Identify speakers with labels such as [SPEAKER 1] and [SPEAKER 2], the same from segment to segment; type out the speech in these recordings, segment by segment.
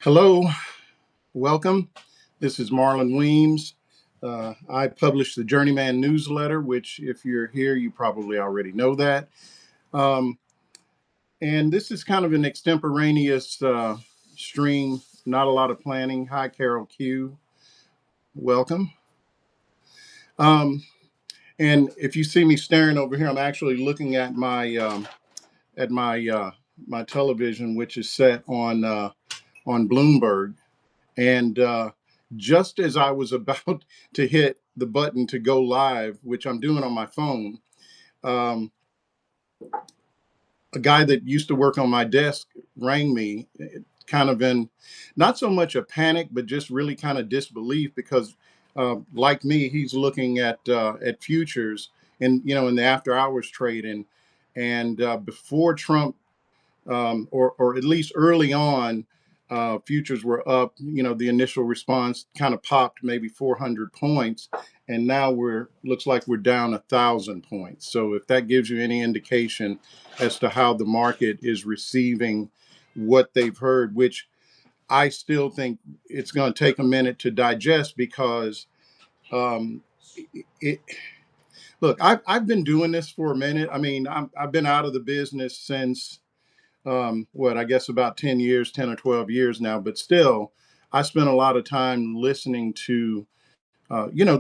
[SPEAKER 1] Hello, welcome. This is Marlon Weems. I publish the Journeyman newsletter, which, if you're here, you probably already know that. Um, and this is kind of an extemporaneous stream, not a lot of planning. Hi, Carol Q. Welcome. Um, and if you see me staring over here, I'm actually looking at my my television, which is set on Bloomberg. And just as I was about to hit the button to go live, which I'm doing on my phone, um, a guy that used to work on my desk rang me, kind of in not so much a panic, but just really kind of disbelief because, like me, he's looking at futures and in the after hours trading, and before Trump or at least early on, futures were up. The initial response kind of popped maybe 400 points, and now looks like we're down 1,000 points. So if that gives you any indication as to how the market is receiving what they've heard, which I still think it's going to take a minute to digest because um, it. Look, I've been doing this for a minute. I mean, I've been out of the business since what I guess about 10 years, 10 or 12 years now, but still, I spent a lot of time listening to,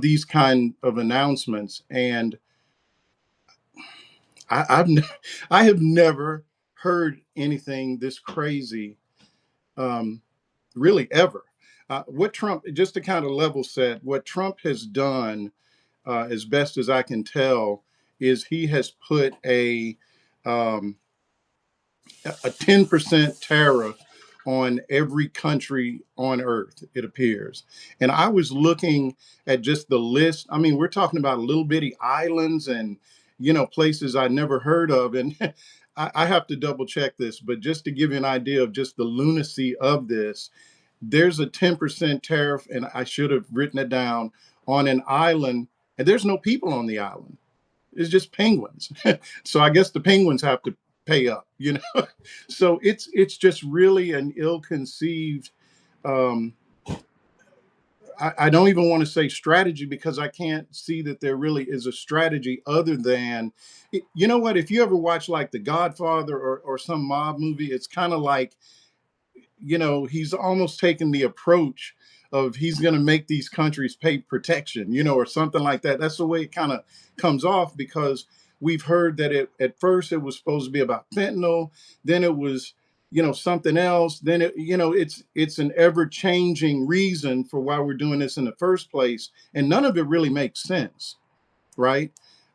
[SPEAKER 1] these kind of announcements. And I've I have never heard anything this crazy, um, really ever. What Trump, just to kind of level set, what Trump has done, as best as I can tell, is he has put um, a 10% tariff on every country on earth, it appears. And I was looking at just the list. I mean, we're talking about little bitty islands and, places I never heard of. And I have to double check this, but just to give you an idea of just the lunacy of this, there's a 10% tariff, and I should have written it down, on an island, and there's no people on the island. It's just penguins. So I guess the penguins have to pay up. So it's just really an ill-conceived. Um, I don't even want to say strategy because I can't see that there really is a strategy other than, you know what? If you ever watch like The Godfather or some mob movie, it's kind of like, he's almost taken the approach of he's going to make these countries pay protection, or something like that. That's the way it kind of comes off because we've heard that at first it was supposed to be about fentanyl, then it was, something else. Then it's an ever changing reason for why we're doing this in the first place, and none of it really makes sense, right?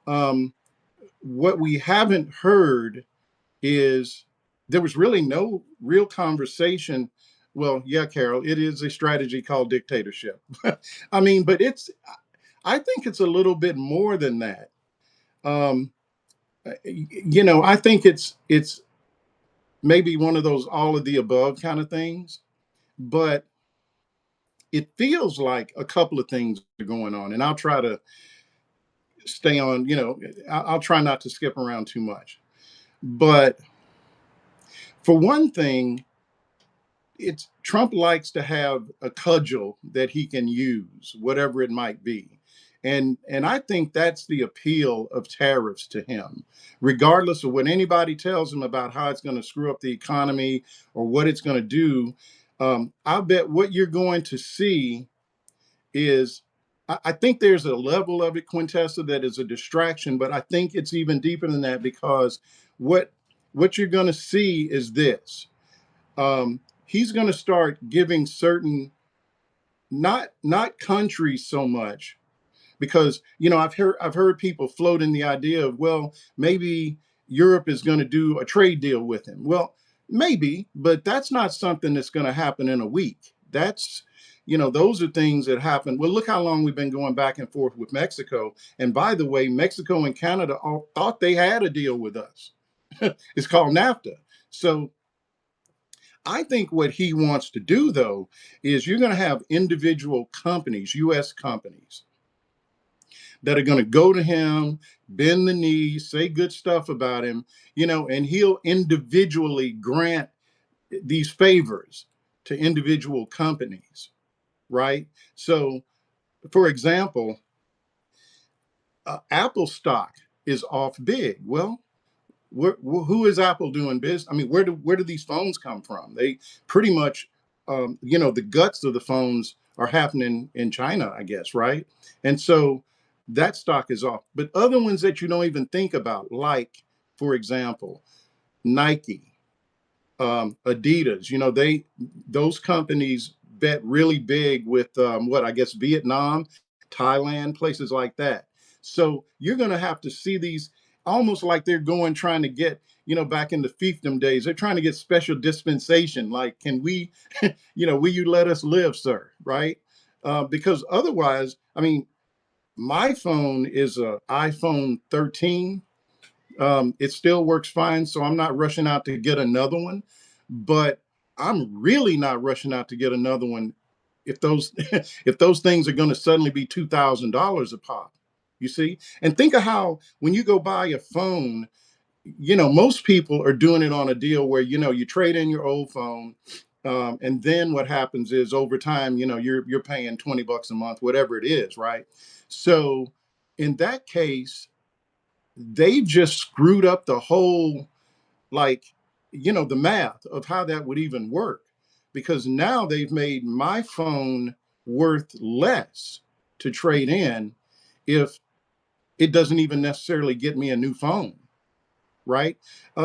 [SPEAKER 1] Um, what we haven't heard is there was really no real conversation. Well, yeah, Carol, it is a strategy called dictatorship. I mean, but I think it's a little bit more than that. Um, I think it's maybe one of those all of the above kind of things, but it feels like a couple of things are going on, and I'll try to stay on. I'll try not to skip around too much, but for one thing, it's Trump likes to have a cudgel that he can use, whatever it might be. And I think that's the appeal of tariffs to him, regardless of what anybody tells him about how it's going to screw up the economy or what it's going to do. I bet what you're going to see is, I think there's a level of it, Quintessa, that is a distraction, but I think it's even deeper than that because what what you're going to see is this. He's going to start giving certain, not countries so much, because I've heard people floating the idea of, well, maybe Europe is going to do a trade deal with him. Well, maybe, but that's not something that's going to happen in a week. Those are things that happen. Well, look how long we've been going back and forth with Mexico. And by the way, Mexico and Canada all thought they had a deal with us. It's called NAFTA. So I think what he wants to do, though, is you're going to have individual companies, U.S. companies, that are going to go to him, bend the knee, say good stuff about him, and he'll individually grant these favors. to individual companies, right? So, for example, Apple stock is off big. Well, who is Apple doing business? I mean, where do these phones come from? They pretty much, the guts of the phones are happening in China, I guess, right? And so that stock is off. But other ones that you don't even think about, like, for example, Nike, Adidas, those companies bet really big with what I guess Vietnam, Thailand, places like that. So you're going to have to see these almost like they're going trying to get, back in the fiefdom days. They're trying to get special dispensation. Like, can we, will you let us live, sir? Right? Because otherwise, I mean, my phone is a iPhone 13. It still works fine, so I'm not rushing out to get another one. But I'm really not rushing out to get another one if those if those things are going to suddenly be $2,000 a pop. You see, and think of how when you go buy a phone, most people are doing it on a deal where you trade in your old phone, and then what happens is over time, you're paying $20 a month, whatever it is, right? So in that case, they just screwed up the whole, like, the math of how that would even work, because now they've made my phone worth less to trade in if it doesn't even necessarily get me a new phone, right?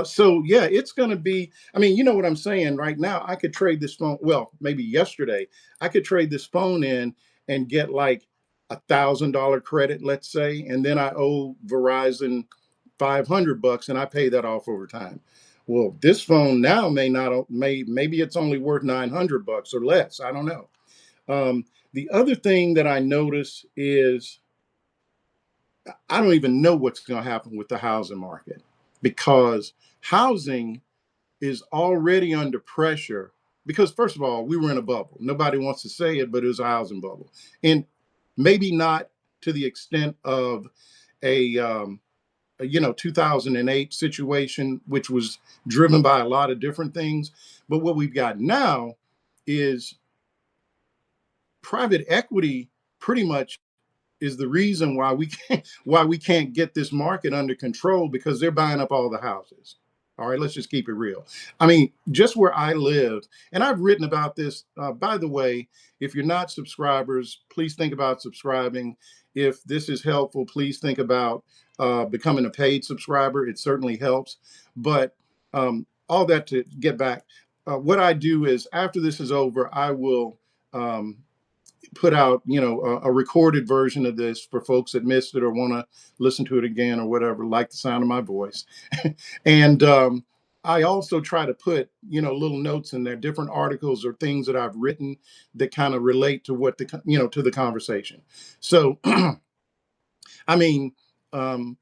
[SPEAKER 1] So yeah, it's going to be. I mean, you know what I'm saying. Right now, I could trade this phone. Well, maybe yesterday, I could trade this phone in and get like $1,000 credit, let's say, and then I owe Verizon $500, and I pay that off over time. Well, this phone now may not. Maybe it's only worth $900 or less. I don't know. The other thing that I notice is I don't even know what's going to happen with the housing market, because housing is already under pressure. Because, first of all, we were in a bubble. Nobody wants to say it, but it was a housing bubble. And maybe not to the extent of a 2008 situation, which was driven by a lot of different things. But what we've got now is private equity pretty much is the reason why we can't get this market under control, because they're buying up all the houses. All right, let's just keep it real. I mean, just where I live, and I've written about this. By the way, if you're not subscribers, please think about subscribing. If this is helpful, please think about becoming a paid subscriber. It certainly helps. But all that to get back, what I do is after this is over, I will um, put out, a recorded version of this for folks that missed it or want to listen to it again or whatever, like the sound of my voice. And I also try to put, little notes in there, different articles or things that I've written that kind of relate to to the conversation. So, I mean, um,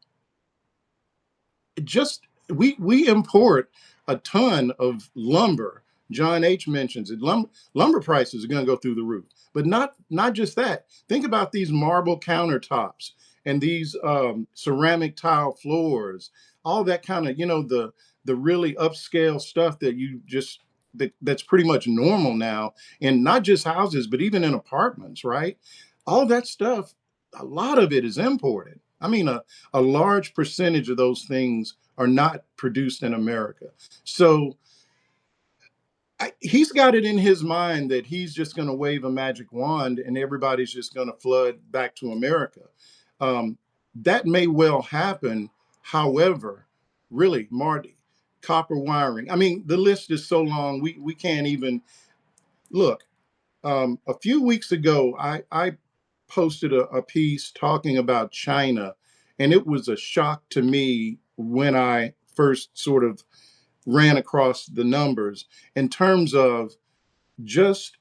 [SPEAKER 1] just we import a ton of lumber. John H mentions it. Lumber prices are going to go through the roof, but not just that. Think about these marble countertops and these ceramic tile floors, all that kind of the really upscale stuff that that's pretty much normal now, and not just houses, but even in apartments, right? All that stuff, a lot of it is imported. I mean, a large percentage of those things are not produced in America. So he's got it in his mind that he's just going to wave a magic wand and everybody's just going to flood back to America. Um, that may well happen. However, really, Marty, copper wiring. I mean, the list is so long, we can't even look. A few weeks ago, I posted a piece talking about China, and it was a shock to me when I first sort of ran across the numbers in terms of just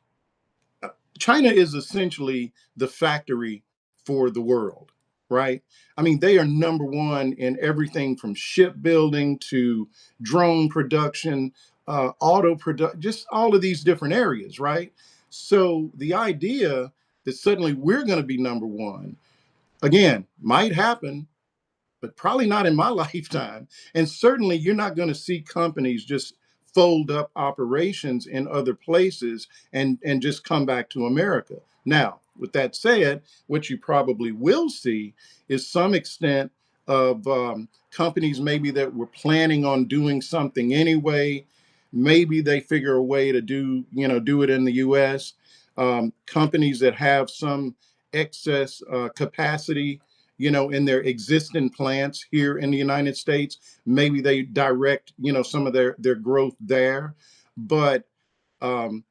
[SPEAKER 1] China is essentially the factory for the world, right? I mean, they are number one in everything from shipbuilding to drone production, auto production, just all of these different areas, right? So the idea that suddenly we're going to be number one, again, might happen, but probably not in my lifetime. And certainly you're not going to see companies just fold up operations in other places and just come back to America. Now, with that said, what you probably will see is some extent of companies maybe that were planning on doing something anyway. Maybe they figure a way to do it in the U.S. Companies that have some excess capacity, in their existing plants here in the United States, maybe they direct, some of their growth there. But um,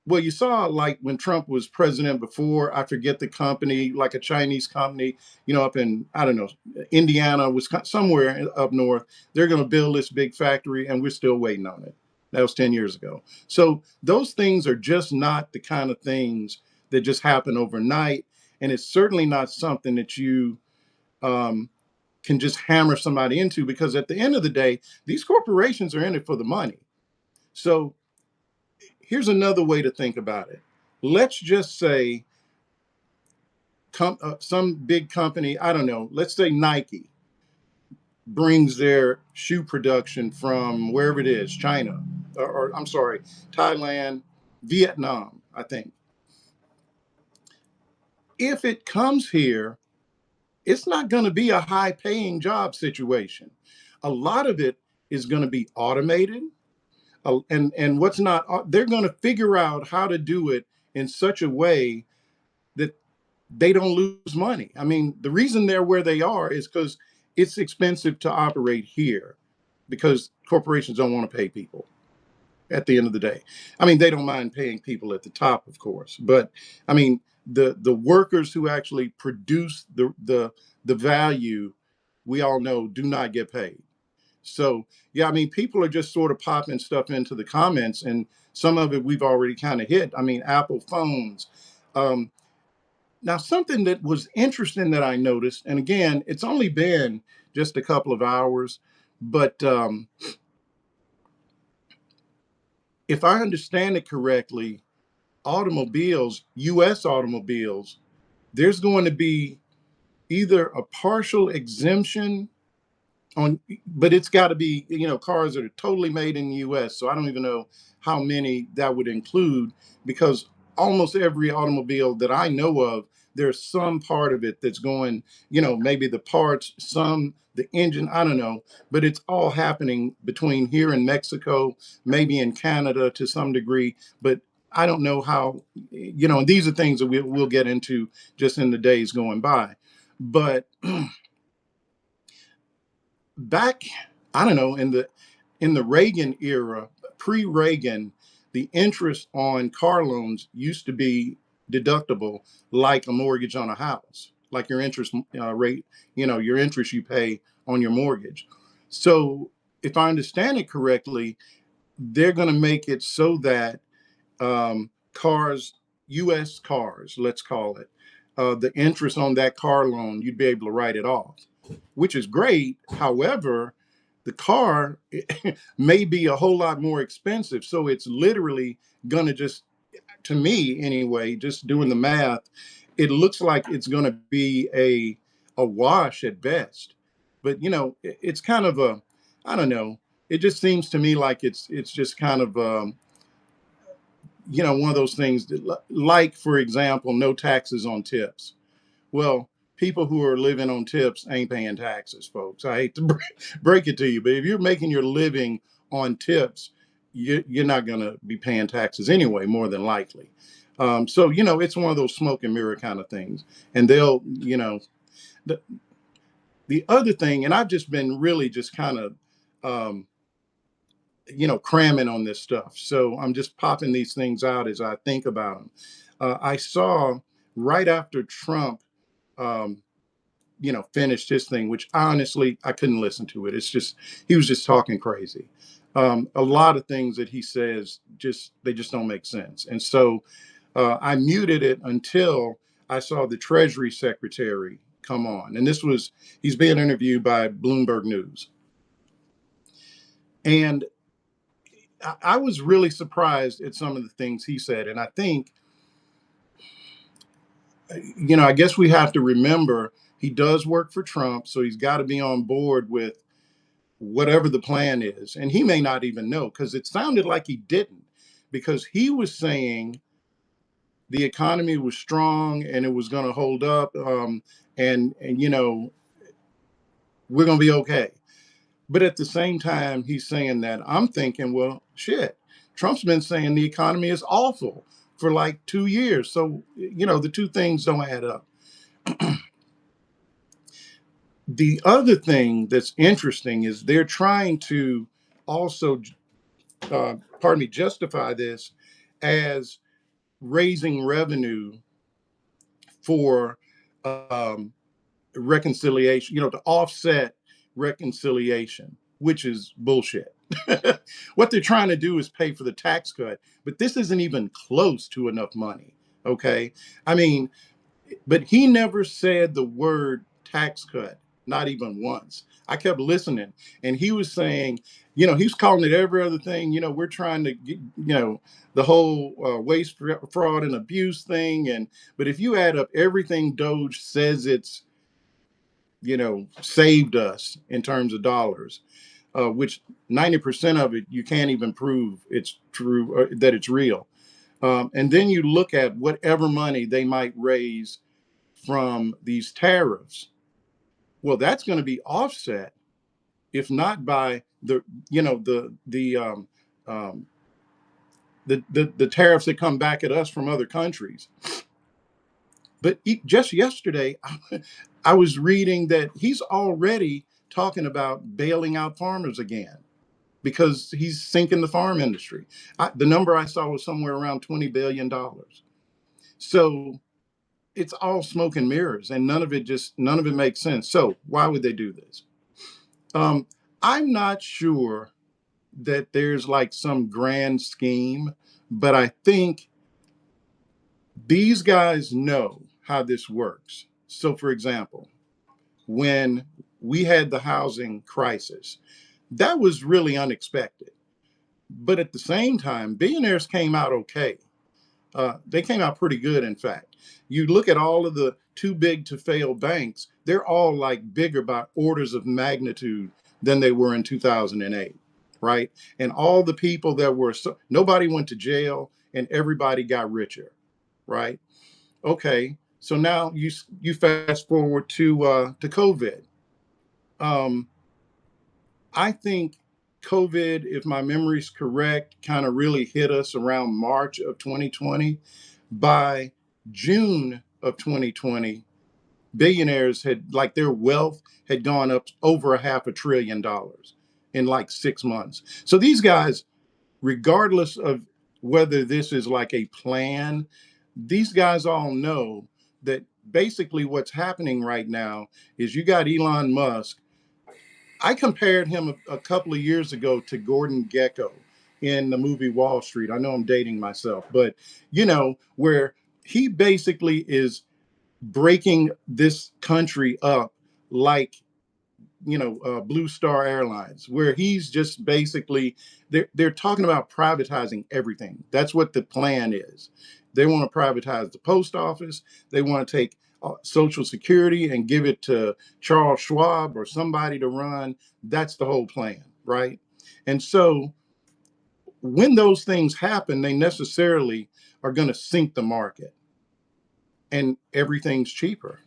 [SPEAKER 1] well, you saw like when Trump was president before, I forget the company, like a Chinese company, up in, I don't know, Indiana, Wisconsin, somewhere up north. They're going to build this big factory and we're still waiting on it. That was 10 years ago. So those things are just not the kind of things that just happen overnight. And it's certainly not something that you um, can just hammer somebody into, because at the end of the day, these corporations are in it for the money. So here's another way to think about it. Let's just say some big company, I don't know, let's say Nike brings their shoe production from wherever it is, China, or I'm sorry, Thailand, Vietnam, I think. If it comes here, it's not going to be a high paying job situation. A lot of it is going to be automated. And what's not, they're going to figure out how to do it in such a way that they don't lose money. I mean, the reason they're where they are is because it's expensive to operate here, because corporations don't want to pay people at the end of the day. I mean, they don't mind paying people at the top, of course, but I mean, the workers who actually produce the value, we all know, do not get paid. So yeah, I mean, people are just sort of popping stuff into the comments, and some of it we've already kind of hit. I mean, Apple phones. Um, Now, something that was interesting that I noticed, and again, it's only been just a couple of hours, but if I understand it correctly, automobiles, US automobiles, there's going to be either a partial exemption on, but it's got to be, cars that are totally made in the US. So I don't even know how many that would include, because almost every automobile that I know of, there's some part of it that's going, maybe the parts, some the engine, I don't know, but it's all happening between here and Mexico, maybe in Canada to some degree, but I don't know how, and these are things that we'll get into just in the days going by. But back, I don't know, in the Reagan era, pre-Reagan, the interest on car loans used to be deductible like a mortgage on a house, like your interest rate, your interest you pay on your mortgage. So if I understand it correctly, they're going to make it so that cars, U.S. cars, let's call it, the interest on that car loan, you'd be able to write it off, which is great. However, the car may be a whole lot more expensive. So it's literally going to just, to me anyway, just doing the math, it looks like it's going to be a wash at best. But it's kind of a, I don't know. It just seems to me like it's just kind of one of those things that, like, for example, no taxes on tips. Well, people who are living on tips ain't paying taxes, folks. I hate to break it to you, but if you're making your living on tips, you're not going to be paying taxes anyway, more than likely. So, it's one of those smoke and mirror kind of things. And they'll, the, the other thing, and I've just been really just kind of, um, cramming on this stuff. So I'm just popping these things out as I think about them. I saw right after Trump, um, finished his thing, which honestly, I couldn't listen to it. It's just, he was just talking crazy. A lot of things that he says, they just don't make sense. And so I muted it until I saw the Treasury Secretary come on. And he's being interviewed by Bloomberg News. And I was really surprised at some of the things he said. And I think, I guess we have to remember he does work for Trump. So he's got to be on board with whatever the plan is. And he may not even know, because it sounded like he didn't, because he was saying the economy was strong and it was going to hold up, and we're going to be okay. But at the same time, he's saying that, I'm thinking, well, shit, Trump's been saying the economy is awful for like 2 years. So, the two things don't add up. The other thing that's interesting is they're trying to also, justify this as raising revenue for um, reconciliation, to offset reconciliation, which is bullshit. What they're trying to do is pay for the tax cut, but this isn't even close to enough money. Okay. I mean, but he never said the word tax cut, not even once. I kept listening, and he was saying, he's calling it every other thing. We're trying to get, the whole waste, fraud, and abuse thing. But if you add up everything Doge says it's, saved us in terms of dollars, which 90% of it you can't even prove it's true, that it's real. And then you look at whatever money they might raise from these tariffs. Well, that's going to be offset, if not by the you know um, the tariffs that come back at us from other countries. But just yesterday, I was reading that he's already talking about bailing out farmers again, because he's sinking the farm industry. The number I saw was somewhere around $20 billion. So it's all smoke and mirrors, and none of it makes sense. So why would they do this? Um, I'm not sure that there's like some grand scheme, but I think these guys know how this works. So, for example, when we had the housing crisis, that was really unexpected. But at the same time, billionaires came out okay. They came out pretty good, in fact. You look at all of the too big to fail banks, they're all like bigger by orders of magnitude than they were in 2008, right? And all the people that were, nobody went to jail and everybody got richer, right? Okay, so now you fast forward to COVID. Um, I think COVID, if my memory's correct, kind of really hit us around March of 2020. By June of 2020, billionaires had, like, their wealth had gone up over $500 billion in like 6 months. So these guys, regardless of whether this is like a plan, these guys all know that basically what's happening right now is you got Elon Musk. I compared him a couple of years ago to Gordon Gekko in the movie Wall Street. I know I'm dating myself, but where he basically is breaking this country up like, Blue Star Airlines, where he's just basically, they're talking about privatizing everything. That's what the plan is. They want to privatize the post office. They want to take Social Security and give it to Charles Schwab or somebody to run. That's the whole plan, right? And so when those things happen, they necessarily are going to sink the market, and everything's cheaper.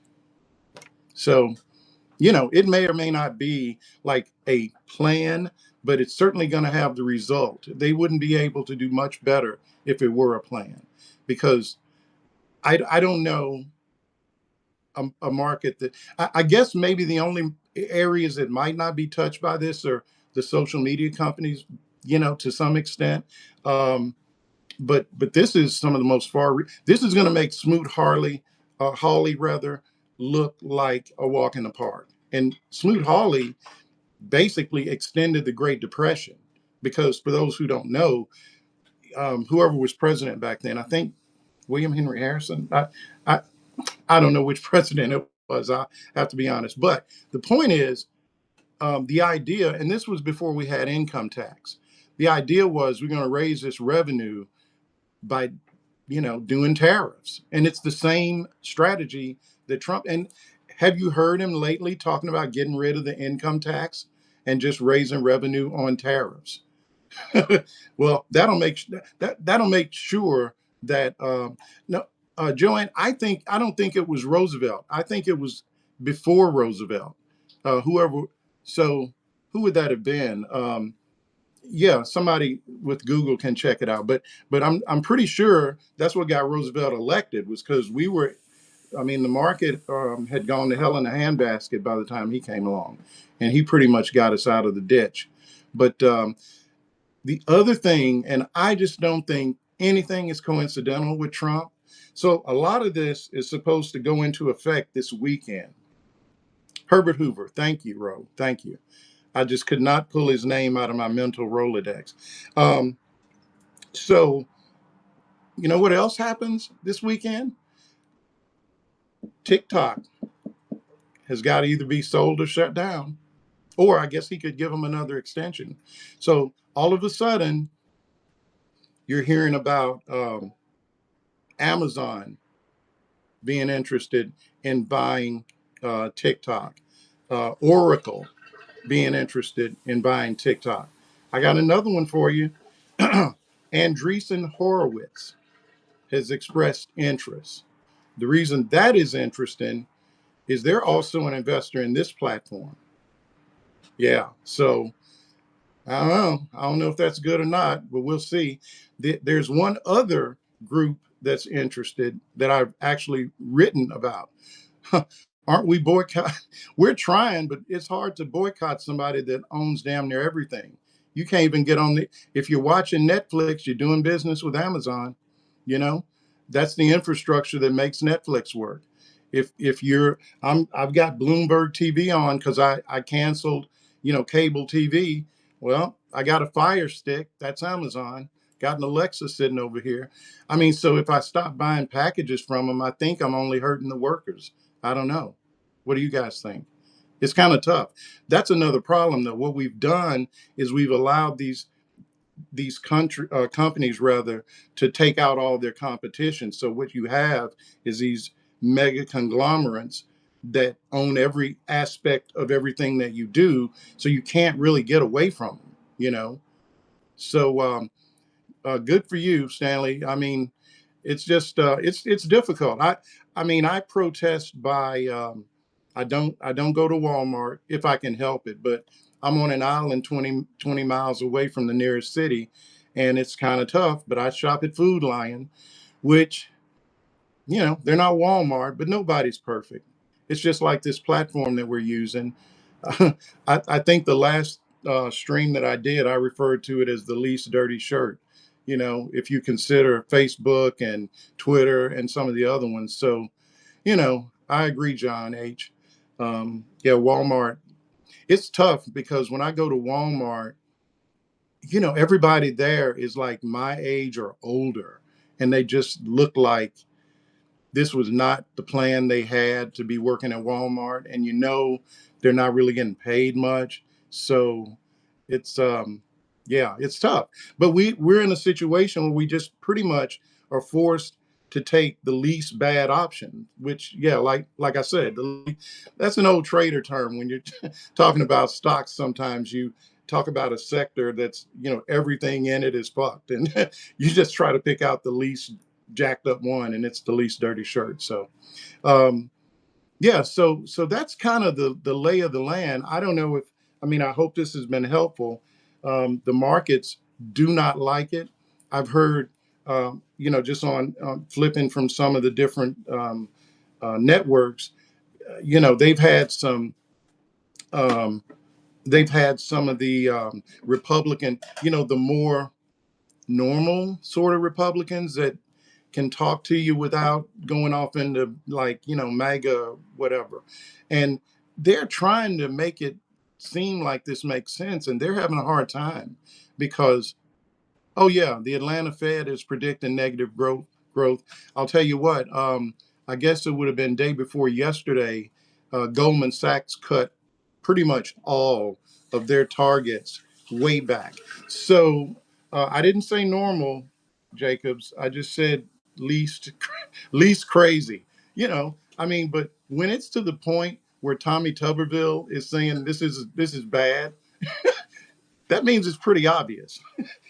[SPEAKER 1] So it may or may not be like a plan, but it's certainly going to have the result. They wouldn't be able to do much better if it were a plan, because I don't know a market that, I guess maybe the only areas that might not be touched by this are the social media companies, to some extent. Um, but this is some of the most this is going to make Hawley rather, look like a walk in the park. And Smoot Hawley basically extended the Great Depression, because for those who don't know, whoever was president back then, I think William Henry Harrison. I I don't know which president it was. I have to be honest, but the point is, the idea, and this was before we had income tax. The idea was, we're going to raise this revenue by doing tariffs, and it's the same strategy that Trump. And have you heard him lately talking about getting rid of the income tax and just raising revenue on tariffs. Well, that'll make sure that no, Joanne. I don't think it was Roosevelt. I think it was before Roosevelt. Whoever. So who would that have been? Yeah, somebody with Google can check it out. But I'm pretty sure that's what got Roosevelt elected was because we were. I mean, the market had gone to hell in a handbasket by the time he came along, and he pretty much got us out of the ditch. But the other thing, and I just don't think anything is coincidental with Trump. So a lot of this is supposed to go into effect this weekend. Herbert Hoover, thank you, Ro. Thank you. I just could not pull his name out of my mental Rolodex. Um, so, you know what else happens this weekend? TikTok has got to either be sold or shut down, or I guess he could give them another extension. So all of a sudden, you're hearing about Amazon being interested in buying TikTok, Oracle being interested in buying TikTok. I got another one for you. Andreessen Horowitz has expressed interest. The reason that is interesting is they're also an investor in this platform. Yeah. So I don't know. I don't know if that's good or not, but we'll see. There's one other group that's interested that I've actually written about. Aren't we boycott? We're trying, but it's hard to boycott somebody that owns damn near everything. You can't even get on the. If you're watching Netflix, you're doing business with Amazon. You know, that's the infrastructure that makes Netflix work. If you're, I've got Bloomberg TV on because I canceled, cable TV. Well, I got a Fire Stick. That's Amazon. Got an Alexa sitting over here. I mean, so if I stop buying packages from them, I think I'm only hurting the workers. I don't know. What do you guys think? It's kind of tough. That's another problem, though. What we've done is we've allowed these companies rather to take out all their competition. So what you have is these mega conglomerates that own every aspect of everything that you do. So you can't really get away from them. So good for you, Stanley. I mean, it's just it's difficult. I mean, I protest by I don't go to Walmart if I can help it, but I'm on an island 20 miles away from the nearest city, and it's kind of tough. But I shop at Food Lion, which they're not Walmart, but nobody's perfect. It's just like this platform that we're using. I think the last stream that I did, I referred to it as the least dirty shirt. If you consider Facebook and Twitter and some of the other ones. So, I agree, John H. Yeah, Walmart. It's tough because when I go to Walmart, everybody there is like my age or older, and they just look like this was not the plan they had to be working at Walmart, and they're not really getting paid much. So it's yeah, it's tough. But we're in a situation where we just pretty much are forced to take the least bad option, which yeah, like I said, that's an old trader term when you're talking about stocks. Sometimes you talk about a sector that's everything in it is fucked, and you just try to pick out the least jacked up one, and it's the least dirty shirt. So um yeah, so that's kind of the lay of the land. I don't know if I mean I hope this has been helpful. The markets do not like it. I've heard just on flipping from some of the different networks, they've had um, some of the Republican, the more normal sort of Republicans that can talk to you without going off into like, MAGA, whatever. And they're trying to make it seem like this makes sense. And they're having a hard time because, oh, yeah, the Atlanta Fed is predicting negative growth. I'll tell you what, I guess it would have been day before yesterday, Goldman Sachs cut pretty much all of their targets way back. So I didn't say normal, Jacobs. I just said least least crazy. I mean, but when it's to the point where Tommy Tuberville is saying this is bad, That means it's pretty obvious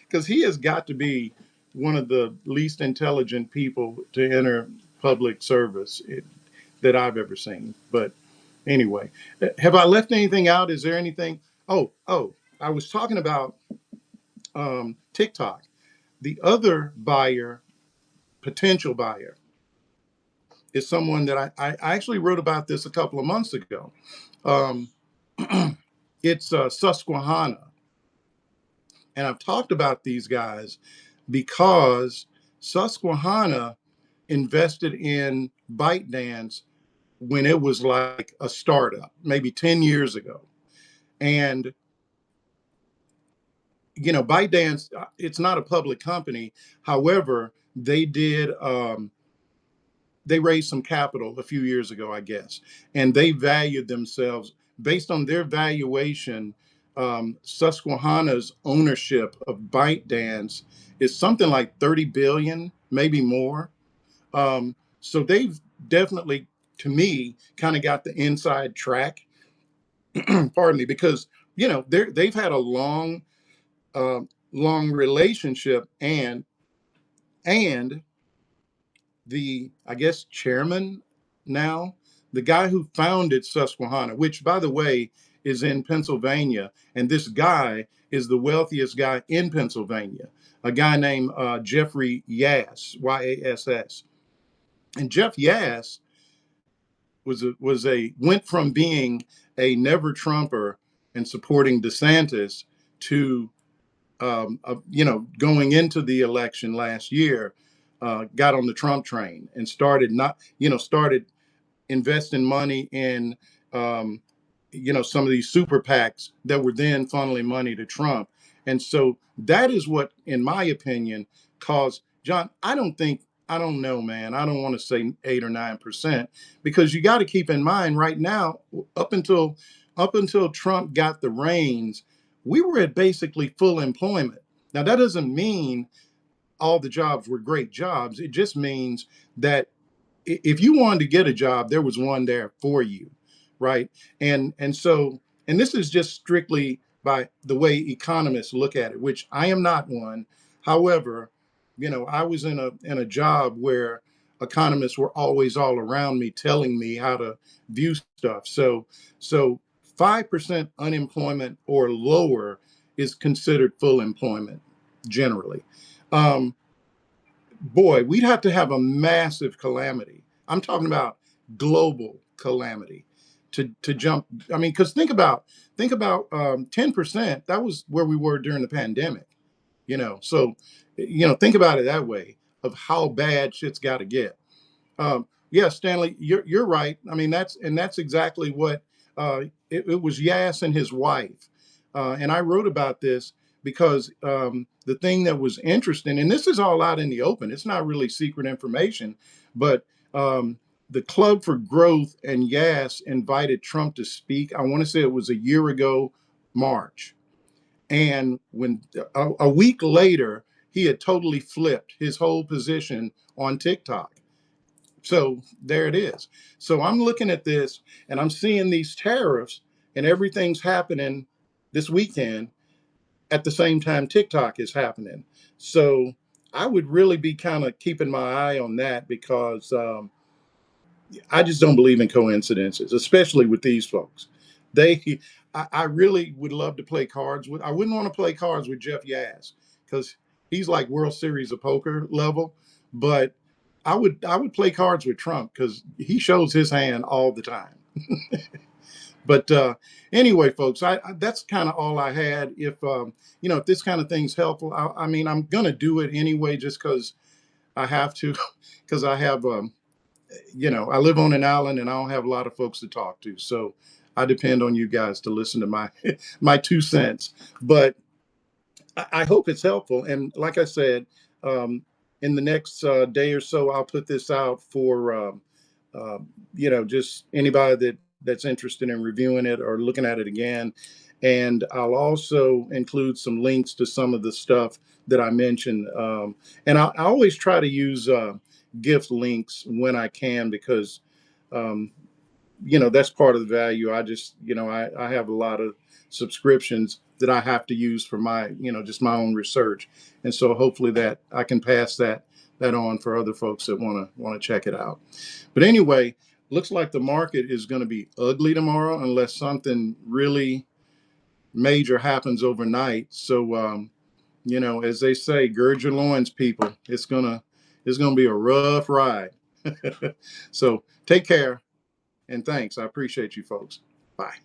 [SPEAKER 1] because he has got to be one of the least intelligent people to enter public service that I've ever seen. But anyway, have I left anything out? Is there anything? Oh, I was talking about TikTok. The other buyer, potential buyer, is someone that I actually wrote about this a couple of months ago. Um, it's Susquehanna. And I've talked about these guys because Susquehanna invested in ByteDance when it was like a startup, maybe 10 years ago. And, ByteDance, it's not a public company. However, they raised some capital a few years ago, I guess, and they valued themselves based on their valuation. Susquehanna's ownership of ByteDance is something like 30 billion, maybe more. So they've definitely, to me, kind of got the inside track. Pardon me, because they've had a uh, long relationship, and the, I guess, chairman now, the guy who founded Susquehanna, which, by the way, is in Pennsylvania. And this guy is the wealthiest guy in Pennsylvania, a guy named Jeffrey Yass, Yass. And Jeff Yass went from being a never Trumper and supporting DeSantis to going into the election last year, got on the Trump train and started investing money in, some of these super PACs that were then funneling money to Trump. And so that is what, in my opinion, caused John. I don't know, man. I don't want to say 8 or 9%, because you got to keep in mind right now, up until Trump got the reins, we were at basically full employment. Now, that doesn't mean all the jobs were great jobs. It just means that if you wanted to get a job, there was one there for you, right? And this is just strictly by the way economists look at it, which I am not one. However, I was in a job where economists were always all around me telling me how to view stuff. So 5% unemployment or lower is considered full employment generally. Um, Boy, we'd have to have a massive calamity. I'm talking about global calamity to jump. I mean, because think about 10%. That was where we were during the pandemic. So think about it that way of how bad shit's got to get. Yeah, Stanley, you're right. I mean, that's exactly what it was. Yass and his wife, and I wrote about this because the thing that was interesting, and this is all out in the open. It's not really secret information, but the Club for Growth and Yass invited Trump to speak. I want to say it was a year ago, March, and when a week later, he had totally flipped his whole position on TikTok. So there it is. So I'm looking at this and I'm seeing these tariffs and everything's happening this weekend at the same time TikTok is happening. So I would really be kind of keeping my eye on that because I just don't believe in coincidences, especially with these folks. I really would love to play cards with. I wouldn't want to play cards with Jeff Yass because he's like World Series of Poker level. But I would play cards with Trump because he shows his hand all the time. But anyway, folks, that's kind of all I had. If this kind of thing's helpful, I mean, I'm gonna do it anyway, just because I have to, because I have I live on an island and I don't have a lot of folks to talk to. So I depend on you guys to listen to my my 2 cents. But I hope it's helpful. And like I said, in the next day or so, I'll put this out for just anybody that's interested in reviewing it or looking at it again. And I'll also include some links to some of the stuff that I mentioned. And I always try to use gift links when I can because that's part of the value. I just, I have a lot of subscriptions that I have to use for my, just my own research. And so hopefully that I can pass that on for other folks that want to check it out. But anyway, looks like the market is going to be ugly tomorrow unless something really major happens overnight. So as they say, gird your loins, people. It's gonna be a rough ride. So take care and thanks. I appreciate you folks. Bye.